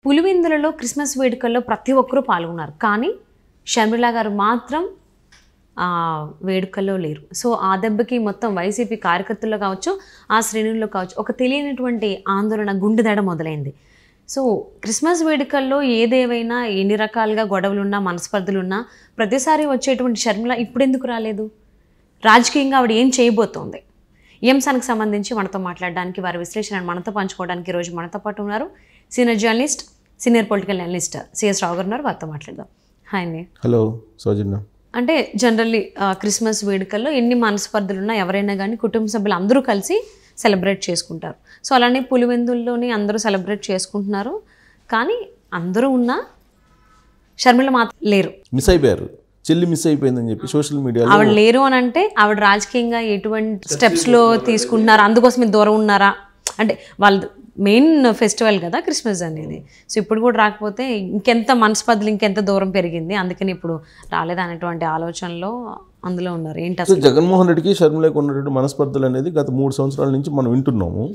పులివెందులలో Christmas వేడుకల్లో ప్రతి ఒక్కరూ పాల్గొన్నారు. కానీ షర్మిల గారు మాత్రం వేడుకల్లో లేరు. సో ఆ దెబ్బకి మొత్తం వైసీపీ కార్యకర్తల్లో కావచ్చు, ఆ శ్రేణుల్లో కావచ్చు, ఒక తెలియనటువంటి ఆందోళన, గుండెదడ మొదలైంది. సో క్రిస్మస్ వేడుకల్లో ఏదేవైనా, ఎన్ని రకాలుగా గొడవలున్నా, మనస్పర్ధలున్నా, ప్రతిసారి వచ్చేటువంటి షర్మిల ఇప్పుడెందుకు రాలేదు? రాజకీయంగా ఆవిడ ఏం చేయబోతోంది? ఈ అంశానికి సంబంధించి మనతో మాట్లాడడానికి, వారి విశ్లేషణను మనతో పంచుకోవడానికి ఈరోజు మనతో పాటు ఉన్నారు senior journalist, senior political analyst C S Rao గారు ఉన్నారు. వారితో మాట్లాడదాం. హాయ్ అండి. హలో సౌజన్య. అంటే జనరల్లీ క్రిస్మస్ వేడుకల్లో ఎన్ని మనస్పర్ధలున్నా ఎవరైనా కానీ కుటుంబ సభ్యులు అందరూ కలిసి సెలబ్రేట్ చేసుకుంటారు. సో అలానే పులివెందుల్లోని అందరూ సెలబ్రేట్ చేసుకుంటున్నారు. కానీ అందరూ ఉన్నా షర్మిల మాత్రం లేరు. మిస్ అయిపోయారు, చెల్లి మిస్ అయిపోయిందని చెప్పి సోషల్ మీడియాలో. ఆవిడ లేరు అని అంటే ఆవిడ రాజకీయంగా ఎటువంటి స్టెప్స్లో తీసుకుంటున్నారు, అందుకోసం దూరం ఉన్నారా అంటే వాళ్ళు మెయిన్ ఫెస్టివల్ కదా క్రిస్మస్ అనేది. సో ఇప్పుడు కూడా రాకపోతే ఇంకెంత మనస్పర్ధలు, ఇంకెంత దూరం పెరిగింది, అందుకని ఇప్పుడు రాలేదనేటువంటి ఆలోచనలో అందులో ఉన్నారు. ఏంటి అసలు జగన్మోహన్ రెడ్డికి షర్మిలకు ఉన్నటువంటి మనస్పర్ధలు అనేది గత 3 సంవత్సరాల నుంచి మనం వింటున్నాము.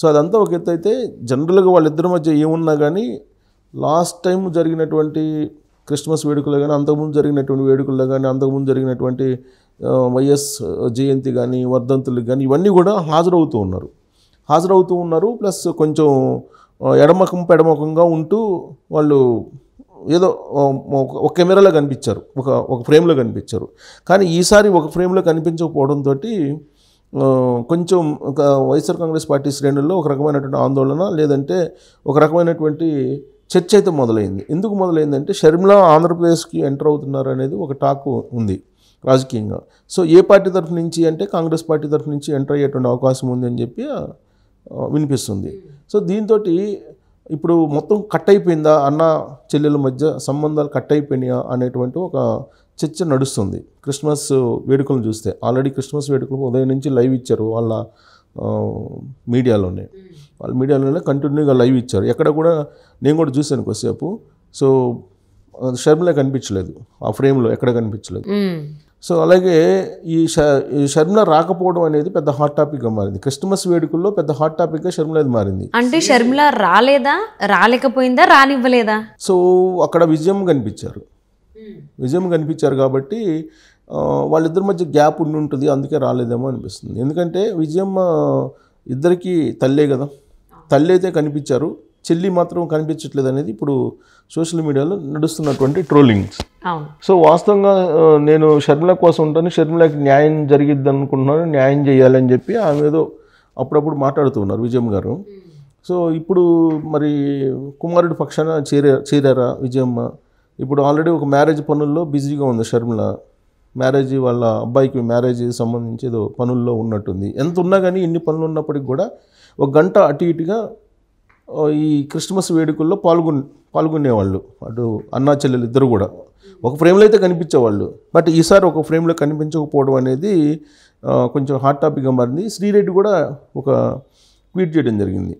సో అదంతా ఒక ఎత్తు అయితే, జనరల్గా వాళ్ళిద్దరి మధ్య ఏమున్నా కానీ లాస్ట్ టైం జరిగినటువంటి క్రిస్మస్ వేడుకల్లో కానీ, అంతకుముందు జరిగినటువంటి వేడుకల్లో కానీ, అంతకుముందు జరిగినటువంటి వైఎస్ జయంతి కానీ, వర్ధంతులకు కానీ, ఇవన్నీ కూడా హాజరవుతూ ఉన్నారు. ప్లస్ కొంచెం ఎడమకంగా ఉంటూ వాళ్ళు ఏదో ఒక కెమెరాలో కనిపించారు, ఒక ఫ్రేమ్లో కనిపించారు. కానీ ఈసారి ఒక ఫ్రేమ్లో కనిపించకపోవడంతో కొంచెం వైఎస్ఆర్ కాంగ్రెస్ పార్టీ శ్రేణుల్లో ఒక రకమైనటువంటి ఆందోళన, లేదంటే ఒక రకమైనటువంటి చర్చ అయితే మొదలైంది. ఎందుకు మొదలైందంటే షర్మిల ఆంధ్రప్రదేశ్కి ఎంటర్ అవుతున్నారు అనేది ఒక టాక్ ఉంది రాజకీయంగా. సో ఏ పార్టీ తరఫు నుంచి అంటే కాంగ్రెస్ పార్టీ తరఫు నుంచి ఎంటర్ అయ్యేటువంటి అవకాశం ఉంది అని చెప్పి వినిపిస్తుంది. సో దీంతో ఇప్పుడు మొత్తం కట్ అయిపోయిందా, అన్న చెల్లెల మధ్య సంబంధాలు కట్ అయిపోయినాయా అనేటువంటి ఒక చర్చ నడుస్తుంది. క్రిస్మస్ వేడుకలను చూస్తే ఆల్రెడీ క్రిస్మస్ వేడుకలు ఉదయం నుంచి లైవ్ ఇచ్చారు వాళ్ళ మీడియాలోనే కంటిన్యూగా లైవ్ ఇచ్చారు. ఎక్కడ కూడా నేను కూడా చూశాను కొద్దిసేపు. సో షర్మిల కనిపించలేదు ఆ ఫ్రేమ్లో, ఎక్కడ కనిపించలేదు. సో అలాగే ఈ షర్మిల రాకపోవడం అనేది పెద్ద హాట్ టాపిక్గా మారింది. క్రిస్మస్ వేడుకల్లో పెద్ద హాట్ టాపిక్గా షర్మిల అది మారింది. అంటే షర్మిల రాలేదా, రాలేకపోయిందా, రానివ్వలేదా? సో అక్కడ విజయం కనిపించారు కాబట్టి వాళ్ళిద్దరి మధ్య గ్యాప్ ఉండి ఉంటుంది, అందుకే రాలేదేమో అనిపిస్తుంది. ఎందుకంటే విజయం ఇద్దరికి తల్లే కదా, తల్లి అయితే కనిపించారు, చెల్లి మాత్రం కనిపించట్లేదు అనేది ఇప్పుడు సోషల్ మీడియాలో నడుస్తున్నటువంటి ట్రోలింగ్స్. సో వాస్తవంగా నేను షర్మిల కోసం ఉంటాను, షర్మిలకి న్యాయం జరిగిద్ది అనుకుంటున్నాను, న్యాయం చేయాలని చెప్పి ఆమె ఏదో అప్పుడప్పుడు మాట్లాడుతూ ఉన్నారు విజయం గారు. సో ఇప్పుడు మరి కుమారుడి పక్షాన చేరారా విజయమ్మ? ఇప్పుడు ఆల్రెడీ ఒక మ్యారేజ్ పనుల్లో బిజీగా ఉంది షర్మిల. మ్యారేజ్, వాళ్ళ అబ్బాయికి మ్యారేజ్ సంబంధించి ఏదో పనుల్లో ఉన్నట్టుంది. ఎంత ఉన్నా కానీ, ఎన్ని పనులు ఉన్నప్పటికీ కూడా 1 గంట అటు ఇటుగా ఈ క్రిస్మస్ వేడుకల్లో పాల్గొనేవాళ్ళు. అటు అన్నా చెల్లెలు ఇద్దరు కూడా ఒక ఫ్రేమ్లో అయితే కనిపించేవాళ్ళు. బట్ ఈసారి ఒక ఫ్రేమ్లో కనిపించకపోవడం అనేది కొంచెం హాట్ టాపిక్గా మారింది. శ్రీరెడ్డి కూడా ఒక ట్వీట్ చేయడం జరిగింది.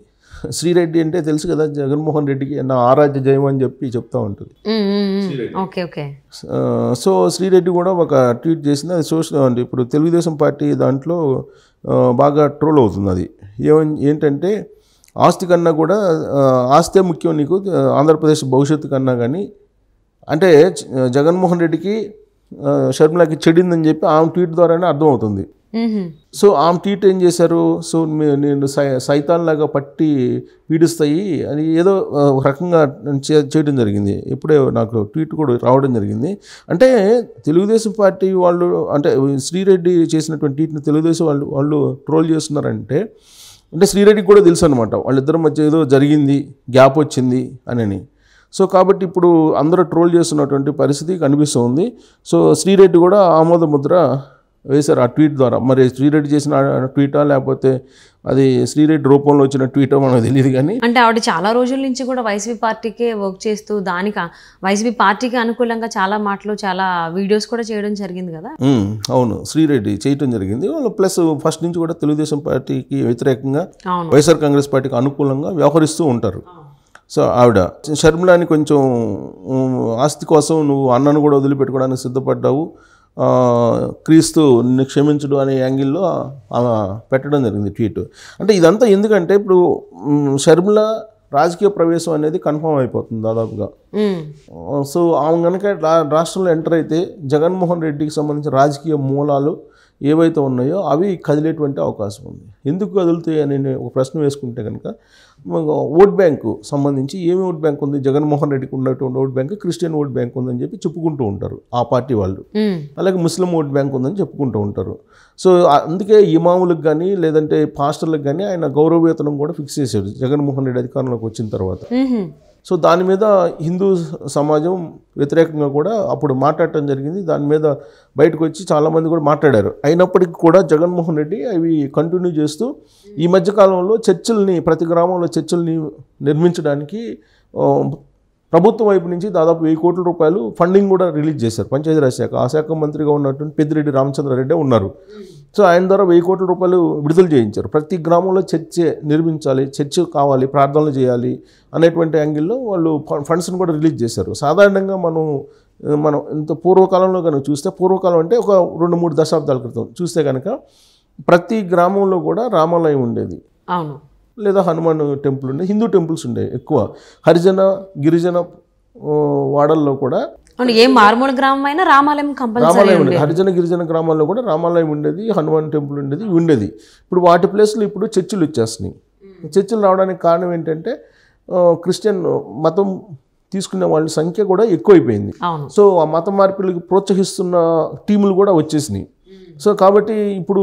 శ్రీరెడ్డి అంటే తెలుసు కదా, జగన్మోహన్ రెడ్డికి నా ఆరాధ్య జయం అని చెప్తూ ఉంటుంది. సో శ్రీరెడ్డి కూడా ఒక ట్వీట్ చేసింది. అది సోషల్ అంటే ఇప్పుడు తెలుగుదేశం పార్టీ దాంట్లో బాగా ట్రోల్ అవుతుంది. అది ఏంటంటే ఆస్తి కన్నా కూడా ఆస్తే ముఖ్యం నీకు, ఆంధ్రప్రదేశ్ భవిష్యత్తు కన్నా కానీ, అంటే జగన్మోహన్ రెడ్డికి షర్మిలకి చెడిందని చెప్పి ఆమె ట్వీట్ ద్వారానే అర్థమవుతుంది. సో ఆమె ట్వీట్ ఏం చేశారు, సో నేను సైతాన్లాగా పట్టి పీడిస్తాయి అని ఏదో ఒక రకంగా చేయడం జరిగింది. ఇప్పుడే నాకు ట్వీట్ కూడా రావడం జరిగింది. అంటే తెలుగుదేశం పార్టీ వాళ్ళు, అంటే శ్రీరెడ్డి చేసినటువంటి ట్వీట్ని తెలుగుదేశం వాళ్ళు ట్రోల్ చేస్తున్నారంటే, అంటే శ్రీరెడ్డికి కూడా తెలుసు అనమాట వాళ్ళిద్దరి మధ్య ఏదో జరిగింది, గ్యాప్ వచ్చింది అని. సో కాబట్టి ఇప్పుడు అందరూ ట్రోల్ చేస్తున్నటువంటి పరిస్థితి కనిపిస్తుంది. సో శ్రీరెడ్డి కూడా ఆమోద ముద్ర వేశారు ఆ ట్వీట్ ద్వారా. మరి శ్రీరెడ్డి చేసిన ట్వీటా లేకపోతే అది శ్రీరెడ్డి రూపంలో వచ్చిన ట్వీటో మనకు తెలియదు. కానీ అంటే ఆవిడ చాలా రోజుల నుంచి కూడా వైసీపీ పార్టీకే వర్క్ చేస్తూ దానికి వైసీపీ పార్టీకి అనుకూలంగా చాలా మాటలు, చాలా వీడియోస్ కూడా చేయడం జరిగింది కదా. అవును, శ్రీరెడ్డి చేయడం జరిగింది. ప్లస్ ఫస్ట్ నుంచి కూడా తెలుగుదేశం పార్టీకి వ్యతిరేకంగా, వైఎస్ఆర్ కాంగ్రెస్ పార్టీకి అనుకూలంగా వ్యవహరిస్తూ ఉంటారు. సో ఆవిడ షర్మిలాని కొంచెం ఆస్తి కోసం నువ్వు అన్నను కూడా వదిలిపెట్టుకోవడానికి సిద్ధపడ్డావు, క్రీస్తు నిన్ను క్షమించడు అనే యాంగిల్లో ఆమె పెట్టడం జరిగింది ట్వీట్. అంటే ఇదంతా ఎందుకంటే ఇప్పుడు షర్మిల రాజకీయ ప్రవేశం అనేది కన్ఫర్మ్ అయిపోతుంది దాదాపుగా. సో ఆమె కనుక రాష్ట్రంలో ఎంటర్ అయితే జగన్మోహన్ రెడ్డికి సంబంధించిన రాజకీయ మూలాలు ఏవైతే ఉన్నాయో అవి కదిలేటువంటి అవకాశం ఉంది. ఎందుకు కదులుతాయి అని నేను ఒక ప్రశ్న వేసుకుంటే కనుక ఓట్ బ్యాంకు సంబంధించి ఏమి ఓట్ బ్యాంక్ ఉంది, జగన్మోహన్ రెడ్డికి ఉన్నటువంటి vote bank Christian vote bank ఉందని చెప్పి చెప్పుకుంటూ ఉంటారు ఆ పార్టీ వాళ్ళు. అలాగే ముస్లిం ఓట్ బ్యాంక్ ఉందని చెప్పుకుంటూ ఉంటారు. సో అందుకే ఇమాములకు కానీ లేదంటే పాస్టర్లకు కానీ ఆయన గౌరవవేతనం కూడా ఫిక్స్ చేశాడు జగన్మోహన్ రెడ్డి అధికారంలోకి వచ్చిన తర్వాత. సో దాని మీద హిందూ సమాజం వ్యతిరేకంగా కూడా అప్పుడు మాట్లాడటం జరిగింది. దాని మీద బయటకు వచ్చి చాలామంది కూడా మాట్లాడారు. అయినప్పటికీ కూడా జగన్మోహన్ రెడ్డి అవి కంటిన్యూ చేస్తూ ఈ మధ్యకాలంలో చర్చిల్ని, ప్రతి గ్రామంలో చర్చిల్ని నిర్మించడానికి ప్రభుత్వం వైపు నుంచి దాదాపు 1000 కోట్ల రూపాయలు ఫండింగ్ కూడా రిలీజ్ చేశారు. పంచాయతీరాజ్ శాఖ, ఆ శాఖ మంత్రిగా ఉన్నటువంటి పెద్దిరెడ్డి రామచంద్రారెడ్డి ఉన్నారు. సో ఆయన ద్వారా 1000 కోట్ల రూపాయలు విడుదల చేయించారు. ప్రతి గ్రామంలో చర్చి నిర్మించాలి, చర్చి కావాలి, ప్రార్థనలు చేయాలి అనేటువంటి యాంగిల్లో వాళ్ళు ఫండ్స్ని కూడా రిలీజ్ చేశారు. సాధారణంగా మనం ఇంత పూర్వకాలంలో కనుక చూస్తే, పూర్వకాలం అంటే ఒక 2-3 దశాబ్దాల క్రితం చూస్తే కనుక ప్రతి గ్రామంలో కూడా రామాలయం ఉండేది. అవును. లేదా హనుమాన్ టెంపుల్ ఉండేది. హిందూ టెంపుల్స్ ఉండేవి ఎక్కువ. హరిజన గిరిజన వాడల్లో కూడా ఏ మారుమూల గ్రామం అయినా రామాలయం ఉండేది. హరిజన గిరిజన గ్రామాల్లో కూడా రామాలయం ఉండేది, హనుమాన్ టెంపుల్ ఉండేది. ఇప్పుడు వాటి ప్లేస్లో ఇప్పుడు చర్చిలు వచ్చేస్తున్నాయి. చర్చిలు రావడానికి కారణం ఏంటంటే క్రిస్టియన్ మతం తీసుకునే వాళ్ళ సంఖ్య కూడా ఎక్కువైపోయింది. సో ఆ మత మార్పిడికి ప్రోత్సహిస్తున్న టీములు కూడా వచ్చేసినాయి. సో కాబట్టి ఇప్పుడు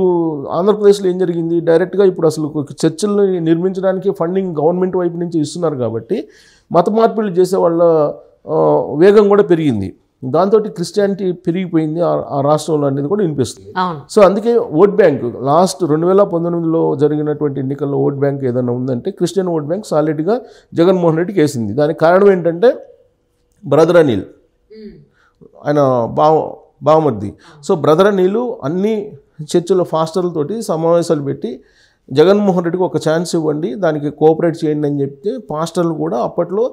ఆంధ్రప్రదేశ్లో ఏం జరిగింది, డైరెక్ట్గా ఇప్పుడు అసలు చర్చిల్ని నిర్మించడానికి ఫండింగ్ గవర్నమెంట్ వైపు నుంచి ఇస్తున్నారు కాబట్టి మత మార్పిడులు చేసే వాళ్ళ వేగం కూడా పెరిగింది. దాంతో క్రిస్టియానిటీ పెరిగిపోయింది ఆ రాష్ట్రంలో అనేది కూడా వినిపిస్తుంది. సో అందుకే ఓట్ బ్యాంక్ లాస్ట్ 2019లో జరిగినటువంటి ఎన్నికల్లో ఓట్ బ్యాంక్ ఏదైనా ఉందంటే క్రిస్టియన్ ఓట్ బ్యాంక్ సాలిడ్గా జగన్మోహన్ రెడ్డికి వేసింది. దానికి కారణం ఏంటంటే బ్రదర్ అనిల్, ఆయన బావమర్ది. సో బ్రదర్ అనిల్ అన్ని చర్చిల ఫాస్టర్లతోటి సమావేశాలు పెట్టి జగన్మోహన్ రెడ్డికి ఒక ఛాన్స్ ఇవ్వండి, దానికి కోఆపరేట్ చేయండి అని చెప్తే పాస్టర్లు కూడా అప్పట్లో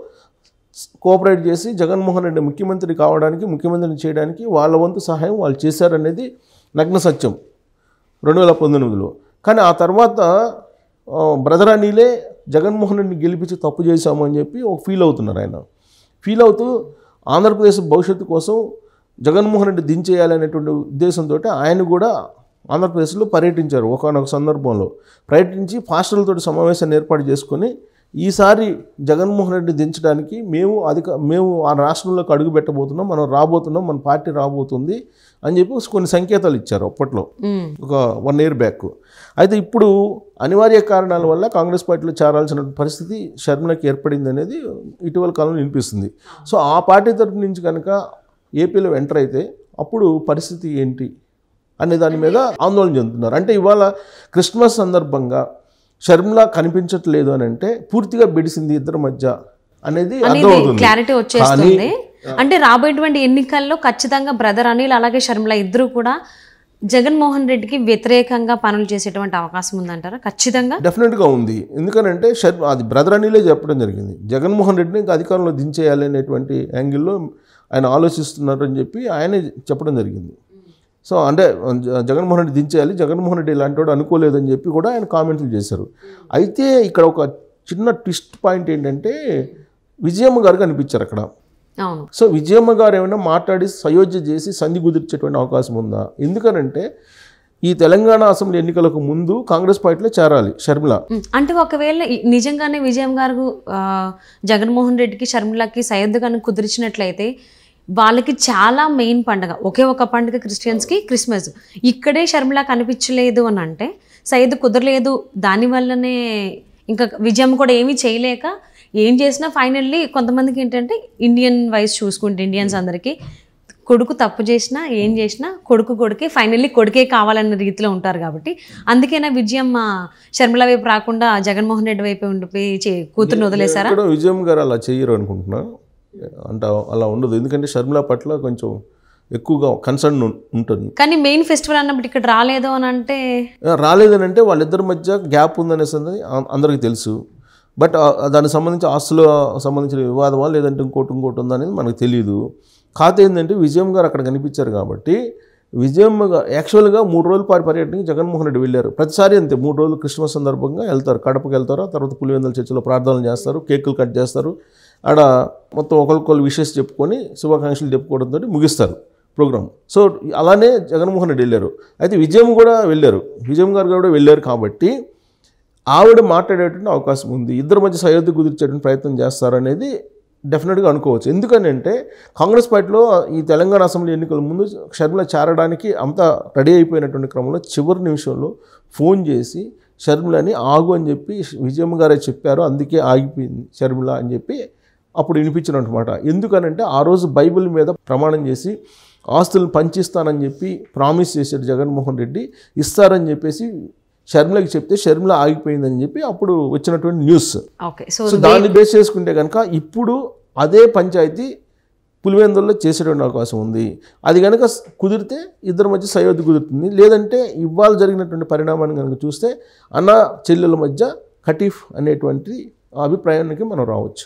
కోఆపరేట్ చేసి జగన్మోహన్ రెడ్డి ముఖ్యమంత్రి కావడానికి, ముఖ్యమంత్రిని చేయడానికి వాళ్ళ వంతు సహాయం వాళ్ళు చేశారనేది నగ్న సత్యం 2019లో. కానీ ఆ తర్వాత బ్రదర్ అనిలే జగన్మోహన్ రెడ్డిని గెలిపించి తప్పు చేశాము అని చెప్పి ఒక ఫీల్ అవుతున్నారు. ఆయన ఫీల్ అవుతూ ఆంధ్రప్రదేశ్ భవిష్యత్తు కోసం జగన్మోహన్ రెడ్డి దించేయాలనేటువంటి ఉద్దేశంతో ఆయన కూడా ఆంధ్రప్రదేశ్లో పర్యటించారు. ఒకనొక సందర్భంలో పర్యటించి పాస్టర్లతో సమావేశాన్ని ఏర్పాటు చేసుకొని ఈసారి జగన్మోహన్ రెడ్డి దించడానికి మేము ఆ రాష్ట్రంలోకి అడుగు పెట్టబోతున్నాం, మనం రాబోతున్నాం, మన పార్టీ రాబోతుంది అని చెప్పి కొన్ని సంకేతాలు ఇచ్చారు అప్పట్లో, ఒక 1 year బ్యాక్. అయితే ఇప్పుడు అనివార్య కారణాల వల్ల కాంగ్రెస్ పార్టీలో చేరాల్సిన పరిస్థితి షర్మిలకి ఏర్పడింది అనేది ఇటీవల కాలంలో వినిపిస్తుంది. సో ఆ పార్టీ తరపు నుంచి కనుక ఏపీలో ఎంటర్ అయితే అప్పుడు పరిస్థితి ఏంటి అనే దాని మీద ఆందోళన చెందుతున్నారు. అంటే ఇవాళ క్రిస్మస్ సందర్భంగా షర్మిల కనిపించట్లేదు అని అంటే పూర్తిగా బెడిసింది ఇద్దరి మధ్య అనేది క్లారిటీ వచ్చేస్తుంది. అంటే రాబోయేటువంటి ఎన్నికల్లో ఖచ్చితంగా బ్రదర్ అనిల్ అలాగే షర్మిల ఇద్దరు కూడా జగన్మోహన్ రెడ్డికి వ్యతిరేకంగా పనులు చేసేటువంటి అవకాశం ఉందంటారా? ఖచ్చితంగా డెఫినెట్గా ఉంది. ఎందుకనంటే అది బ్రదర్ అనిలే చెప్పడం జరిగింది, జగన్మోహన్ రెడ్డిని ఇంకా అధికారంలో దించేయాలి అనేటువంటి యాంగిల్లో ఆయన ఆలోచిస్తున్నారు అని చెప్పి ఆయనే చెప్పడం జరిగింది. సో అంటే జగన్మోహన్ రెడ్డి దించేయాలి, జగన్మోహన్ రెడ్డి ఇలాంటి వాడు అనుకోలేదని చెప్పి కూడా ఆయన కామెంట్లు చేశారు. అయితే ఇక్కడ ఒక చిన్న ట్విస్ట్ పాయింట్ ఏంటంటే విజయమ్మ గారు కనిపించారు అక్కడ. సో విజయమ్మ గారు ఏమైనా మాట్లాడి సయోధ్య చేసి సంధి కుదిర్చేటువంటి అవకాశం ఉందా? ఎందుకనంటే ఈ తెలంగాణ అసెంబ్లీ ఎన్నికలకు ముందు కాంగ్రెస్ పార్టీలో చేరాలి షర్మిల. అంటే ఒకవేళ నిజంగానే విజయం గారు జగన్మోహన్ రెడ్డికి షర్మిలకి సయోధ్య గారిని కుదిర్చినట్లయితే వాళ్ళకి చాలా మెయిన్ పండుగ, ఒకే ఒక పండుగ క్రిస్టియన్స్కి క్రిస్మస్. ఇక్కడే షర్మిల కనిపించలేదు అని అంటే సయోధ్య కుదరలేదు, దానివల్లనే ఇంకా విజయం కూడా ఏమీ చేయలేక ఏం చేసినా ఫైనల్లీ కొంతమందికి ఏంటంటే ఇండియన్ వైజ్ చూసుకుంటే ఇండియన్స్ అందరికీ కొడుకు తప్పు చేసినా ఏం చేసినా కొడుకే ఫైనల్లీ కొడుకే కావాలన్న రీతిలో ఉంటారు. కాబట్టి అందుకేనా విజయం షర్మిల వైపు రాకుండా జగన్మోహన్ రెడ్డి వైపు ఉండిపోయి కూతురుని వదిలేశారా? విజయం గారు అలా చేయరు అనుకుంటున్నా. అంటే అలా ఉండదు, ఎందుకంటే షర్మిల పట్ల కొంచెం ఎక్కువగా కన్సర్న్ ఉంటుంది. కానీ మెయిన్ ఫెస్టివల్ అన్నప్పుడు ఇక్కడ రాలేదు అని అంటే వాళ్ళిద్దరి మధ్య గ్యాప్ ఉందనేసి అందరికీ తెలుసు. బట్ దానికి సంబంధించి ఆస్తులు సంబంధించిన వివాదమా లేదంటే ఇంకోటి ఉందనేది మనకు తెలియదు. కాకపోతే ఏంటంటే విజయం గారు అక్కడ కనిపించారు కాబట్టి విజయమ్మ యాక్చువల్గా 3 రోజుల పాటు పర్యటనకి జగన్మోహన్ రెడ్డి వెళ్ళారు. ప్రతిసారి అంతే 3 రోజులు క్రిస్మస్ సందర్భంగా వెళ్తారు, కడపకి వెళ్తారు, తర్వాత పులివెందుల చర్చిలో ప్రార్థనలు చేస్తారు, కేకులు కట్ చేస్తారు, ఆడ మొత్తం ఒకరికొకరు విషెస్ చెప్పుకొని శుభాకాంక్షలు చెప్పుకోవడంతో ముగిస్తారు ప్రోగ్రామ్. సో అలానే జగన్మోహన్ రెడ్డి వెళ్ళారు. అయితే విజయమ్మ కూడా వెళ్ళారు, విజయమ్మ గారు కూడా వెళ్ళారు కాబట్టి ఆవిడ మాట్లాడేటువంటి అవకాశం ఉంది. ఇద్దరి మధ్య సయోధ్య కుదిర్చేటువంటి ప్రయత్నం చేస్తారనేది డెఫినెట్గా అనుకోవచ్చు. ఎందుకని అంటే కాంగ్రెస్ పార్టీలో ఈ తెలంగాణ అసెంబ్లీ ఎన్నికల ముందు షర్మిల చేరడానికి అంతా రెడీ అయిపోయినటువంటి క్రమంలో చివరి నిమిషంలో ఫోన్ చేసి షర్మిలని ఆగు అని చెప్పి విజయమ్మ గారే చెప్పారు, అందుకే ఆగిపోయింది షర్మిల అని చెప్పి అప్పుడు వినిపించినమాట. ఎందుకనంటే ఆ రోజు బైబిల్ మీద ప్రమాణం చేసి ఆస్తులను పంచిస్తానని చెప్పి ప్రామిస్ చేశాడు జగన్మోహన్ రెడ్డి, ఇస్తారని చెప్పేసి షర్మిలకి చెప్తే షర్మిల ఆగిపోయిందని చెప్పి అప్పుడు వచ్చినటువంటి న్యూస్. సో దాన్ని బేస్ చేసుకుంటే కనుక ఇప్పుడు అదే పంచాయతీ పులివెందుల్లో చేసేటువంటి అవకాశం ఉంది. అది కనుక కుదిరితే ఇద్దరి మధ్య సయోధ్య కుదురుతుంది. లేదంటే ఇవాళ జరిగినటువంటి పరిణామాన్ని కనుక చూస్తే అన్న చెల్లెల మధ్య కటీఫ్ అనేటువంటి అభిప్రాయానికి మనం రావచ్చు.